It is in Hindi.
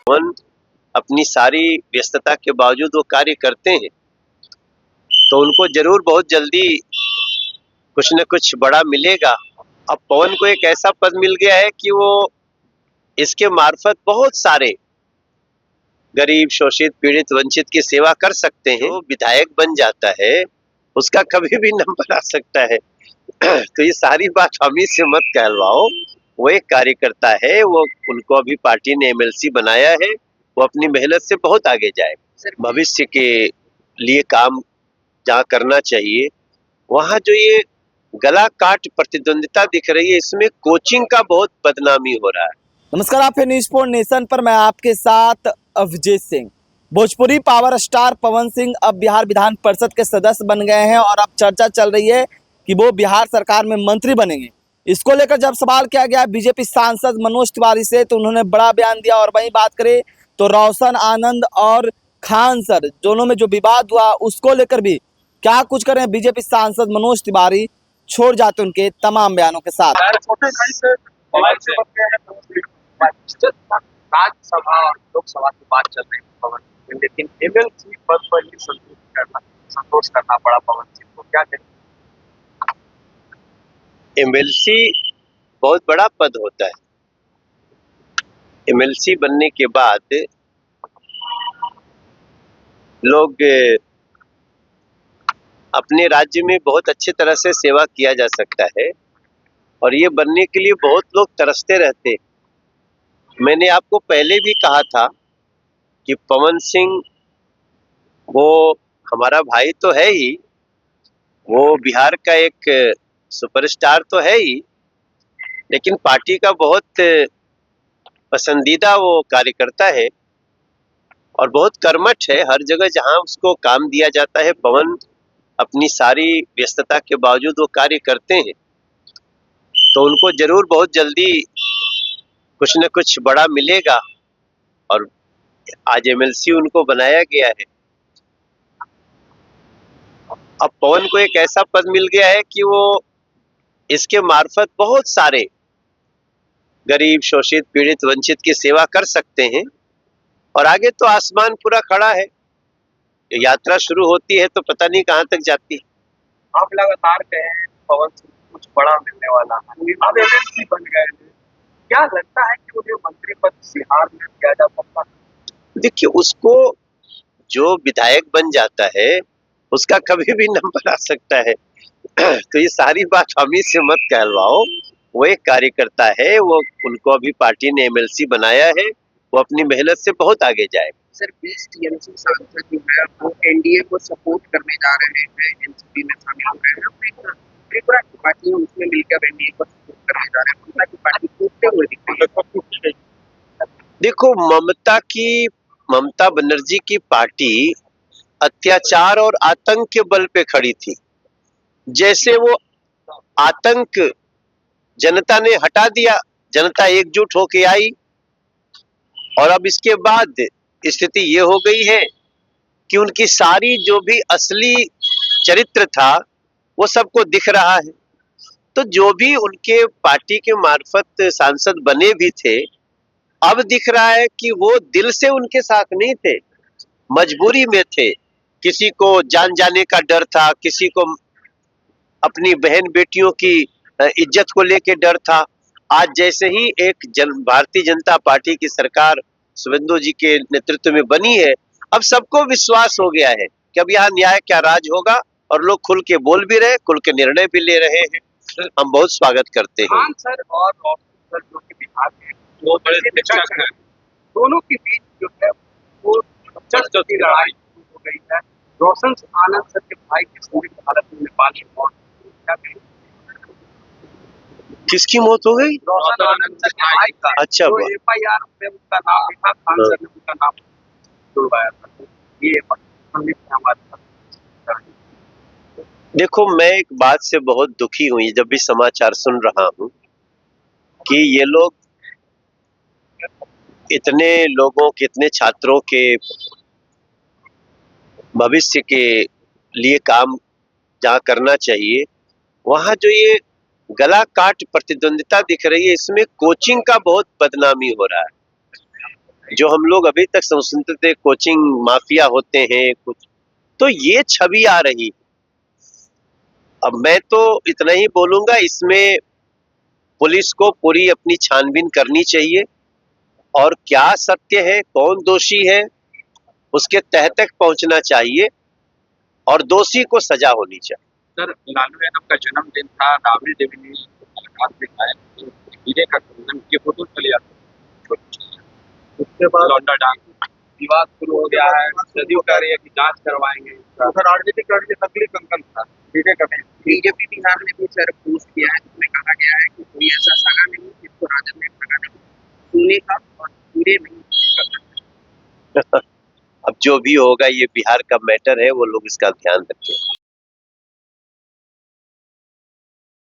पवन अपनी सारी व्यस्तता के बावजूद वो कार्य करते हैं, तो उनको जरूर बहुत जल्दी कुछ न कुछ बड़ा मिलेगा। अब पवन को एक ऐसा पद मिल गया है कि वो इसके मार्फत बहुत सारे गरीब, शोषित, पीड़ित, वंचित की सेवा कर सकते हैं। वो विधायक बन जाता है, उसका कभी भी नंबर आ सकता है। तो ये सारी बात हम ही से मत कहलवाओ। वो एक कार्यकर्ता है, वो उनको अभी पार्टी ने एमएलसी बनाया है, वो अपनी मेहनत से बहुत आगे जाए। भविष्य के लिए काम जहाँ करना चाहिए, वहाँ जो ये गला काट प्रतिद्वंदिता दिख रही है, इसमें कोचिंग का बहुत बदनामी हो रहा है। नमस्कार, आप है न्यूज फोर नेशन पर। मैं आपके साथ अभिजीत सिंह। भोजपुरी पावर स्टार पवन सिंह अब बिहार विधान परिषद के सदस्य बन गए हैं और अब चर्चा चल रही है कि वो बिहार सरकार में मंत्री बनेंगे। इसको लेकर जब सवाल किया गया बीजेपी सांसद मनोज तिवारी से, तो उन्होंने बड़ा बयान दिया। और वहीं बात करें तो रोशन आनंद और खान सर दोनों में जो विवाद हुआ, उसको लेकर भी क्या कुछ करें बीजेपी सांसद मनोज तिवारी, छोड़ जाते उनके तमाम बयानों के साथ। राज्यसभा और लोकसभा की बात चल रही है पवन सिंह, लेकिन एमएलसी पद पर ही संतोष करना पड़ा पवन सिंह को, क्या कहें? एमएलसी बहुत बड़ा पद होता है। एमएलसी बनने के बाद लोग अपने राज्य में बहुत अच्छे तरह से सेवा किया जा सकता है, और ये बनने के लिए बहुत लोग तरसते रहते हैं। मैंने आपको पहले भी कहा था कि पवन सिंह वो हमारा भाई तो है ही, वो बिहार का एक सुपरस्टार तो है ही, लेकिन पार्टी का बहुत पसंदीदा वो कार्यकर्ता है और बहुत कर्मठ है। हर जगह जहां उसको काम दिया जाता है, पवन अपनी सारी व्यस्तता के बावजूद वो कार्य करते हैं, तो उनको जरूर बहुत जल्दी कुछ न कुछ बड़ा मिलेगा। और आज एमएलसी उनको बनाया गया है। अब पवन को एक ऐसा पद मिल गया है कि वो इसके मार्फत बहुत सारे गरीब, शोषित, पीड़ित, वंचित की सेवा कर सकते हैं। और आगे तो आसमान पूरा खड़ा है, यात्रा शुरू होती है तो पता नहीं कहां तक जाती है। आप लगातार कहे हैं पवन सिंह को कुछ बड़ा मिलने वाला है, अब एमएलसी बन गए हैं, क्या लगता है कि उन्हें मंत्री पद बिहार में दिया जा सकता है? देखिए, उसको जो विधायक बन जाता है उसका कभी भी नंबर आ सकता है। तो ये सारी बात हम ही से मत कहलवाओ। वो एक कार्यकर्ता है, वो उनको अभी पार्टी ने एमएलसी बनाया है, वो अपनी मेहनत से बहुत आगे जाए। सर, 20 टीएमसी सांसद जो है वो एनडीए को सपोर्ट करने जा रहे हैं, एनसीपी में शामिल हो रहे हैं, त्रिपुरा की पार्टी है उसमें मिलकर एनडीए को सपोर्ट करने जा रहे हैं। ममता की पार्टी टूटते हुए दिख रही है। देखो, ममता बनर्जी की पार्टी अत्याचार और आतंक के बल पे खड़ी थी। जैसे वो आतंक जनता ने हटा दिया, जनता एकजुट होके आई, और अब इसके बाद स्थिति ये हो गई है कि उनकी सारी जो भी असली चरित्र था वो सबको दिख रहा है। तो जो भी उनके पार्टी के मार्फत सांसद बने भी थे, अब दिख रहा है कि वो दिल से उनके साथ नहीं थे, मजबूरी में थे। किसी को जान जाने का डर था, किसी को अपनी बहन बेटियों की इज्जत को लेके डर था। आज जैसे ही एक भारतीय जनता पार्टी की सरकार शुभेंदु जी के नेतृत्व में बनी है, अब सबको विश्वास हो गया है कि अब यहाँ न्याय क्या राज होगा, और लोग खुल के बोल भी रहे, खुल के निर्णय भी ले रहे हैं। हम बहुत स्वागत करते हैं। खान सर और रोशन सर जो कि बिहार के दो बड़े शिक्षक हैं, दोनों के बीच जो है वो जबरदस्त की लड़ाई शुरू हो गई है। रोशन आनंद सर के भाई की संदिग्ध हालत में नेपाली मौत, क्या कहें? किसकी मौत हो गई? रोशन आनंद सर के भाई का। अच्छा, तो एफआईआर में उनका नाम लिखा, खान सर ने उनका नाम जुड़वाया था। ये संदिग्ध हमारे साथ। देखो, मैं एक बात से बहुत दुखी हुई जब भी समाचार सुन रहा हूं कि ये लोग इतने लोगों के, इतने छात्रों के भविष्य के लिए काम जहाँ करना चाहिए, वहाँ जो ये गला काट प्रतिद्वंदिता दिख रही है, इसमें कोचिंग का बहुत बदनामी हो रहा है। जो हम लोग अभी तक सुनते थे कोचिंग माफिया होते हैं कुछ, तो ये छवि आ रही। अब मैं तो इतना ही बोलूंगा, इसमें पुलिस को पूरी अपनी छानबीन करनी चाहिए और क्या सत्य है, कौन दोषी है, उसके तह तक पहुंचना चाहिए और दोषी को सजा होनी चाहिए। सर, लालू यादव का जन्मदिन था, राबड़ी देवी ने मुलाकात में आया तो हीरे का कंगन के फोटो चले जाते, उसके बाद लौंडा डांग विवाद शुरू हो गया है। सदियों कह रही है कि जांच करवाएंगे। तो राजनीतिक करके नकली कंगन था हीरे का नहीं। बीजेपी बिहार ने भी सर पोस्ट किया है, जिसमें कहा गया है कि कोई ऐसा सगा नहीं जिसको राजद ने ठगा नहीं, सोने का और हीरे नहीं कर सकते। अब जो भी होगा, ये बिहार का मैटर है, वो लोग इसका ध्यान रखें।